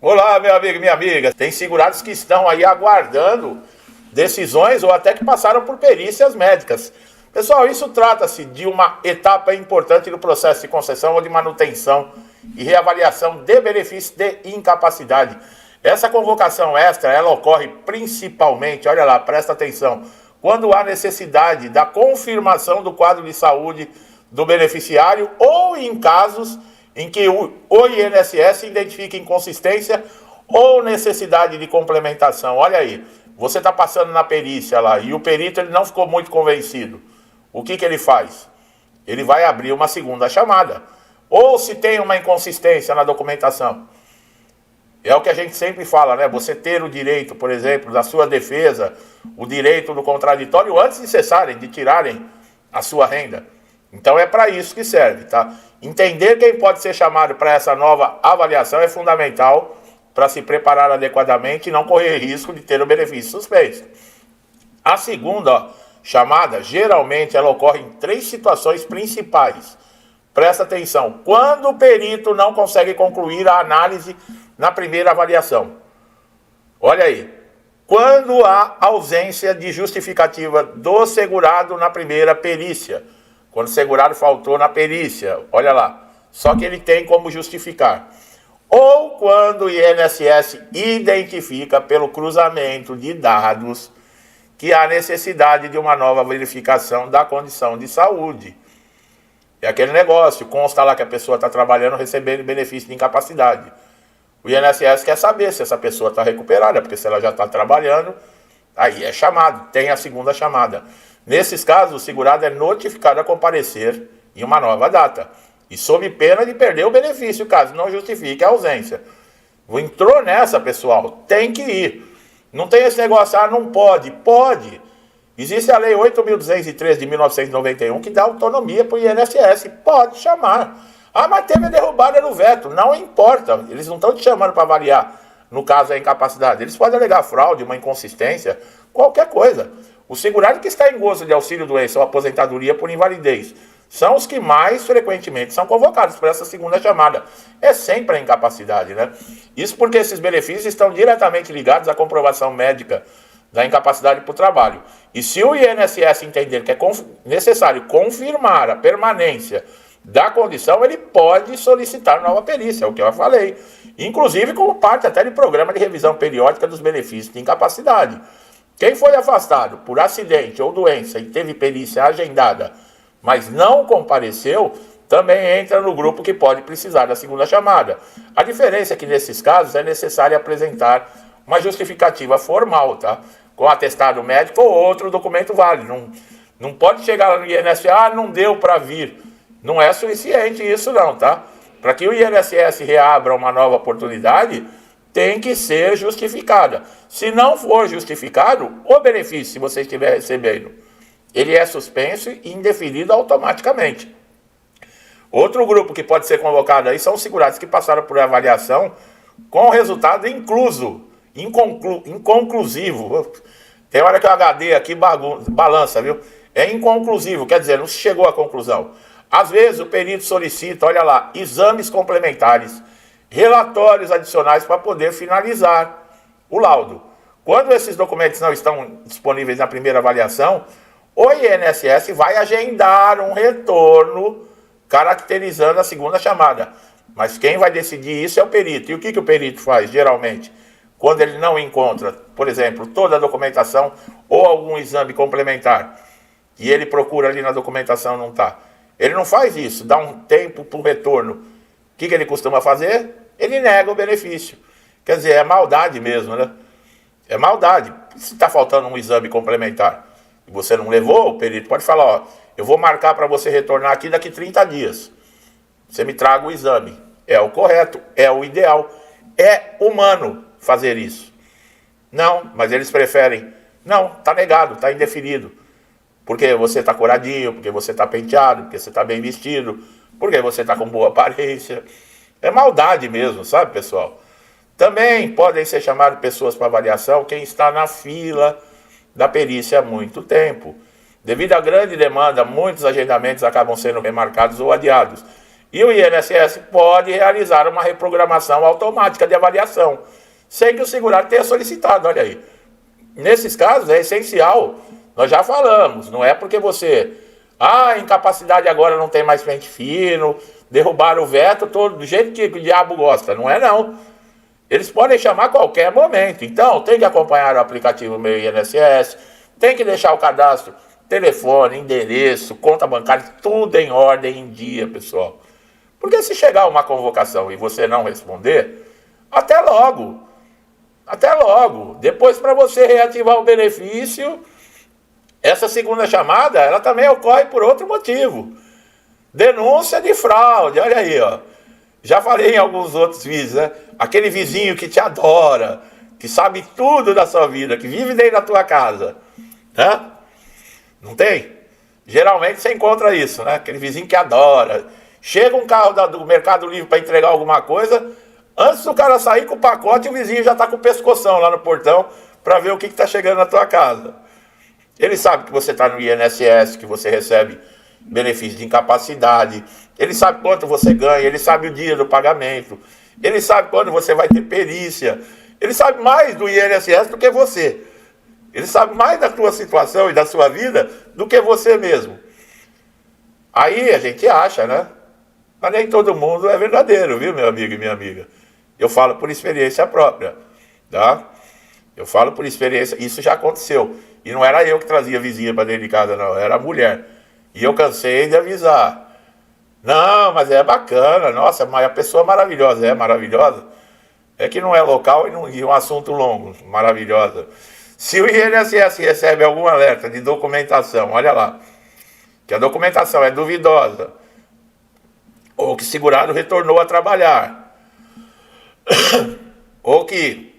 Olá, meu amigo e minha amiga. Tem segurados que estão aí aguardando decisões ou até que passaram por perícias médicas. Pessoal, isso trata-se de uma etapa importante no processo de concessão ou de manutenção e reavaliação de benefícios de incapacidade. Essa convocação extra, ela ocorre principalmente, olha lá, presta atenção, quando há necessidade da confirmação do quadro de saúde do beneficiário ou em casos em que o INSS identifica inconsistência ou necessidade de complementação. Olha aí, você está passando na perícia lá e o perito ele não ficou muito convencido. O que ele faz? Ele vai abrir uma segunda chamada. Ou se tem uma inconsistência na documentação. É o que a gente sempre fala, né? Você ter o direito, por exemplo, da sua defesa, o direito do contraditório antes de cessarem, de tirarem a sua renda. Então é para isso que serve, tá? Entender quem pode ser chamado para essa nova avaliação é fundamental para se preparar adequadamente e não correr risco de ter o benefício suspenso. A segunda chamada, geralmente, ela ocorre em 3 situações principais. Presta atenção. Quando o perito não consegue concluir a análise na primeira avaliação. Olha aí. Quando há ausência de justificativa do segurado na primeira perícia. Quando o segurado faltou na perícia, olha lá, só que ele tem como justificar. Ou quando o INSS identifica pelo cruzamento de dados que há necessidade de uma nova verificação da condição de saúde. É aquele negócio, consta lá que a pessoa está trabalhando recebendo benefício de incapacidade. O INSS quer saber se essa pessoa está recuperada, porque se ela já está trabalhando, aí é chamado, tem a segunda chamada. Nesses casos, o segurado é notificado a comparecer em uma nova data, e sob pena de perder o benefício, caso não justifique a ausência. Entrou nessa, pessoal, tem que ir. Não tem esse negócio, não pode. Pode. Existe a Lei 8.203 de 1991 que dá autonomia para o INSS. Pode chamar. Mas teve a derrubada no veto. Não importa. Eles não estão te chamando para avaliar, no caso, a incapacidade. Eles podem alegar fraude, uma inconsistência, qualquer coisa. O segurado que está em gozo de auxílio-doença ou aposentadoria por invalidez são os que mais frequentemente são convocados para essa segunda chamada. É sempre a incapacidade, né? Isso porque esses benefícios estão diretamente ligados à comprovação médica da incapacidade para o trabalho. E se o INSS entender que é necessário confirmar a permanência da condição, ele pode solicitar nova perícia, é o que eu falei. Inclusive como parte até de programa de revisão periódica dos benefícios de incapacidade. Quem foi afastado por acidente ou doença e teve perícia agendada, mas não compareceu, também entra no grupo que pode precisar da segunda chamada. A diferença é que nesses casos é necessário apresentar uma justificativa formal, tá? Com atestado médico ou outro documento válido. Não pode chegar lá no INSS, não deu para vir. Não é suficiente isso não, tá? Para que o INSS reabra uma nova oportunidade, tem que ser justificada. Se não for justificado, o benefício, se você estiver recebendo, ele é suspenso e indeferido automaticamente. Outro grupo que pode ser convocado aí são os segurados que passaram por avaliação com resultado inconclusivo. Tem hora que o HD aqui balança, viu? É inconclusivo, quer dizer, não se chegou à conclusão. Às vezes o perito solicita, olha lá, exames complementares, relatórios adicionais para poder finalizar o laudo. Quando esses documentos não estão disponíveis na primeira avaliação, o INSS vai agendar um retorno caracterizando a segunda chamada. Mas quem vai decidir isso é o perito. E o que o perito faz, geralmente? Quando ele não encontra, por exemplo, toda a documentação ou algum exame complementar, e ele procura ali na documentação não está. Ele não faz isso, dá um tempo para o retorno. O que ele costuma fazer? Ele nega o benefício. Quer dizer, é maldade mesmo, né? É maldade. Se está faltando um exame complementar e você não levou, o perito pode falar, eu vou marcar para você retornar aqui daqui 30 dias. Você me traga o exame. É o correto, é o ideal. É humano fazer isso. Não, mas eles preferem. Não, está negado, está indeferido. Porque você está curadinho, porque você está penteado, porque você está bem vestido, porque você está com boa aparência. É maldade mesmo, sabe, pessoal? Também podem ser chamadas pessoas para avaliação quem está na fila da perícia há muito tempo. Devido à grande demanda, muitos agendamentos acabam sendo remarcados ou adiados. E o INSS pode realizar uma reprogramação automática de avaliação, sem que o segurado tenha solicitado, olha aí. Nesses casos é essencial, nós já falamos, não é porque você, incapacidade agora não tem mais pente fino, derrubaram o veto todo, do jeito que o diabo gosta, não é não. Eles podem chamar a qualquer momento, então tem que acompanhar o aplicativo Meu INSS, tem que deixar o cadastro, telefone, endereço, conta bancária, tudo em ordem, em dia, pessoal. Porque se chegar uma convocação e você não responder, até logo. Até logo. Depois, para você reativar o benefício, essa segunda chamada, ela também ocorre por outro motivo. Denúncia de fraude, olha aí, ó. Já falei em alguns outros vídeos, né? Aquele vizinho que te adora, que sabe tudo da sua vida, que vive dentro da tua casa, né? Não tem? Geralmente você encontra isso, né? Aquele vizinho que adora. Chega um carro do Mercado Livre para entregar alguma coisa, antes do cara sair com o pacote, o vizinho já está com o pescoção lá no portão para ver o que está chegando na tua casa. Ele sabe que você está no INSS, que você recebe benefício de incapacidade, ele sabe quanto você ganha, ele sabe o dia do pagamento, ele sabe quando você vai ter perícia, ele sabe mais do INSS do que você. Ele sabe mais da tua situação e da sua vida do que você mesmo. Aí a gente acha, né? Mas nem todo mundo é verdadeiro, viu, meu amigo e minha amiga? Eu falo por experiência própria, tá? Eu falo por experiência, isso já aconteceu. E não era eu que trazia a vizinha para dentro de casa, não, era a mulher. E eu cansei de avisar. Não, mas é bacana, nossa, mas a pessoa maravilhosa, é maravilhosa. É que não é local e um assunto longo, maravilhosa. Se o INSS recebe algum alerta de documentação, olha lá, que a documentação é duvidosa, ou que o segurado retornou a trabalhar, ou que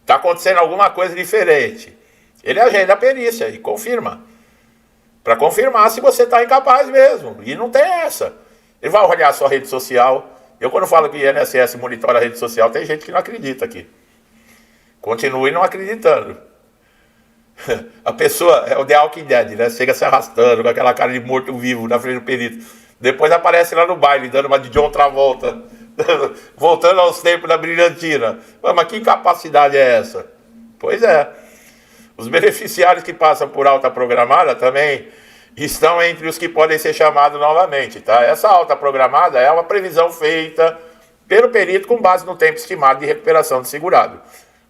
está acontecendo alguma coisa diferente, ele agenda a perícia e confirma. Para confirmar se você está incapaz mesmo. E não tem essa. Ele vai olhar a sua rede social. Eu, quando falo que o INSS monitora a rede social, tem gente que não acredita aqui. Continue não acreditando. A pessoa é o The Walking Dead, né? Chega se arrastando com aquela cara de morto-vivo na frente do perito. Depois aparece lá no baile, dando uma de John Travolta. Voltando aos tempos da brilhantina. Mas que incapacidade é essa? Pois é. Os beneficiários que passam por alta programada também estão entre os que podem ser chamados novamente, tá? Essa alta programada é uma previsão feita pelo perito com base no tempo estimado de recuperação do segurado.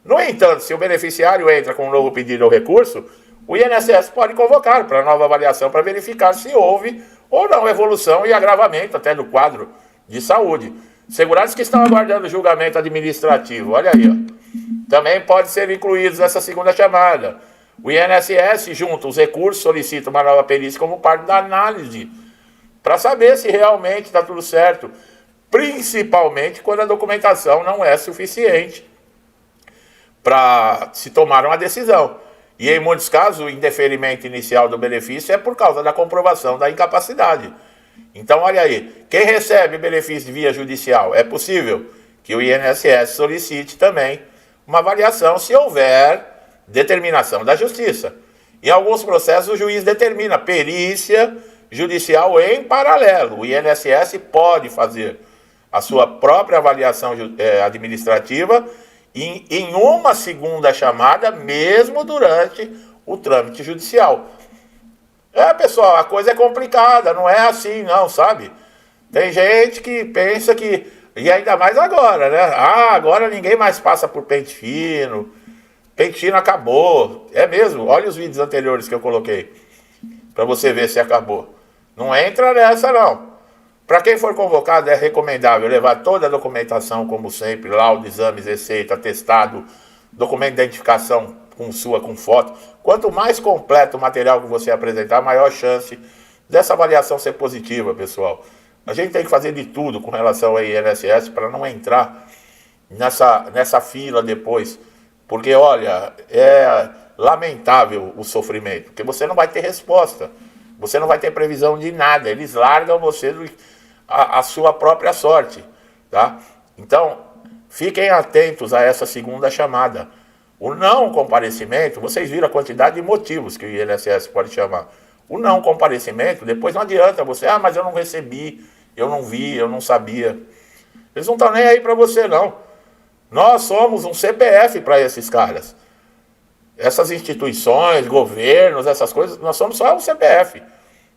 No entanto, se o beneficiário entra com um novo pedido ou recurso, o INSS pode convocar para nova avaliação para verificar se houve ou não evolução e agravamento até do quadro de saúde. Segurados que estão aguardando julgamento administrativo, olha aí, ó, também pode ser incluídos nessa segunda chamada. O INSS, junto aos recursos, solicita uma nova perícia como parte da análise, para saber se realmente está tudo certo, principalmente quando a documentação não é suficiente para se tomar uma decisão. E em muitos casos, o indeferimento inicial do benefício é por causa da comprovação da incapacidade. Então, olha aí, quem recebe benefício via judicial, é possível que o INSS solicite também uma avaliação se houver determinação da justiça. Em alguns processos, o juiz determina perícia judicial em paralelo. O INSS pode fazer a sua própria avaliação administrativa em uma segunda chamada, mesmo durante o trâmite judicial. Pessoal, a coisa é complicada, não é assim não, sabe? Tem gente que pensa que, e ainda mais agora, né? Agora ninguém mais passa por pente fino acabou. É mesmo, olha os vídeos anteriores que eu coloquei, para você ver se acabou. Não entra nessa não. Para quem for convocado, é recomendável levar toda a documentação, como sempre, laudo, exames, receita, atestado, documento de identificação com foto. Quanto mais completo o material que você apresentar, maior chance dessa avaliação ser positiva, pessoal. A gente tem que fazer de tudo com relação ao INSS para não entrar nessa fila depois. Porque, olha, é lamentável o sofrimento, porque você não vai ter resposta. Você não vai ter previsão de nada. Eles largam você a sua própria sorte, tá? Então, fiquem atentos a essa segunda chamada. O não comparecimento, vocês viram a quantidade de motivos que o INSS pode chamar. O não comparecimento, depois não adianta você, mas eu não recebi, eu não vi, eu não sabia. Eles não estão nem aí para você, não. Nós somos um CPF para esses caras. Essas instituições, governos, essas coisas, nós somos só um CPF.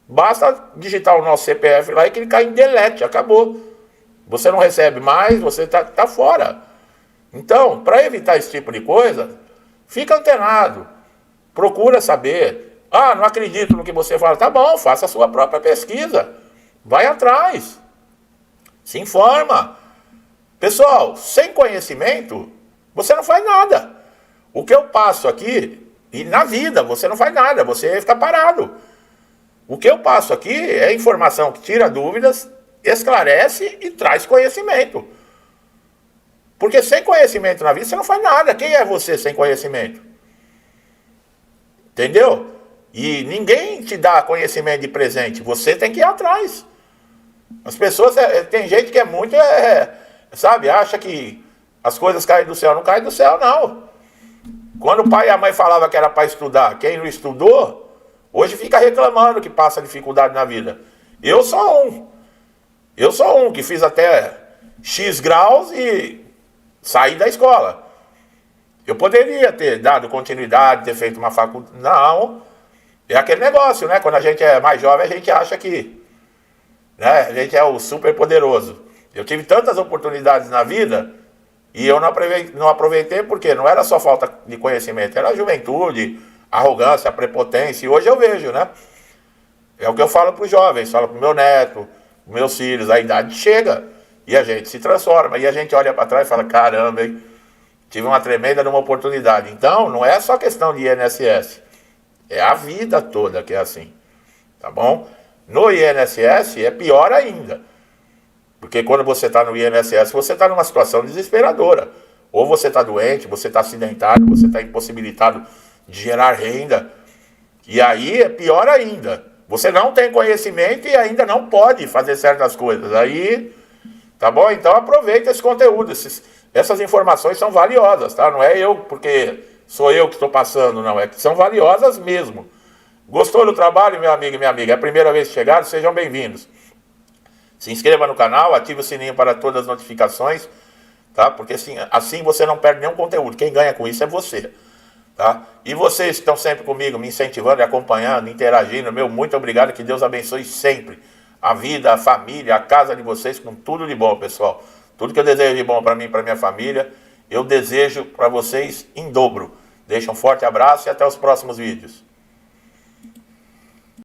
Basta digitar o nosso CPF lá e clicar em delete, acabou. Você não recebe mais, você tá fora. Então, para evitar esse tipo de coisa, fica antenado. Procura saber. Ah, não acredito no que você fala. Tá bom, faça a sua própria pesquisa. Vai atrás. Se informa. Pessoal, sem conhecimento, você não faz nada. O que eu passo aqui, e na vida, você não faz nada, você fica parado. O que eu passo aqui é informação que tira dúvidas, esclarece e traz conhecimento. Porque sem conhecimento na vida, você não faz nada. Quem é você sem conhecimento? Entendeu? E ninguém te dá conhecimento de presente, você tem que ir atrás. As pessoas, tem gente que é muito, sabe, acha que as coisas caem do céu. Não caem do céu, não. Quando o pai e a mãe falavam que era para estudar, quem não estudou, hoje fica reclamando que passa dificuldade na vida. Eu sou um que fiz até X graus e saí da escola. Eu poderia ter dado continuidade, ter feito uma faculdade. Não. É aquele negócio, né? Quando a gente é mais jovem, a gente acha que, né, a gente é o super poderoso. Eu tive tantas oportunidades na vida e eu não aproveitei porque não era só falta de conhecimento, era a juventude, arrogância, prepotência. E hoje eu vejo, né? É o que eu falo para os jovens, falo para o meu neto, para meus filhos, a idade chega e a gente se transforma. E a gente olha para trás e fala, caramba, hein? Tive uma tremenda numa oportunidade. Então, não é só questão de INSS. É a vida toda que é assim. Tá bom? No INSS é pior ainda. Porque quando você está no INSS, você está numa situação desesperadora. Ou você está doente, você está acidentado, você está impossibilitado de gerar renda. E aí é pior ainda. Você não tem conhecimento e ainda não pode fazer certas coisas. Aí, tá bom? Então aproveita esse conteúdo. Essas informações são valiosas, tá? Não é eu porque sou eu que estou passando, não. É que são valiosas mesmo. Gostou do trabalho, meu amigo e minha amiga? É a primeira vez que chegaram? Sejam bem-vindos. Se inscreva no canal, ative o sininho para todas as notificações, tá? Porque assim você não perde nenhum conteúdo. Quem ganha com isso é você, tá? E vocês que estão sempre comigo, me incentivando, acompanhando, interagindo, meu, muito obrigado, que Deus abençoe sempre a vida, a família, a casa de vocês, com tudo de bom, pessoal. Tudo que eu desejo de bom para mim e para minha família, eu desejo para vocês em dobro. Deixa um forte abraço e até os próximos vídeos.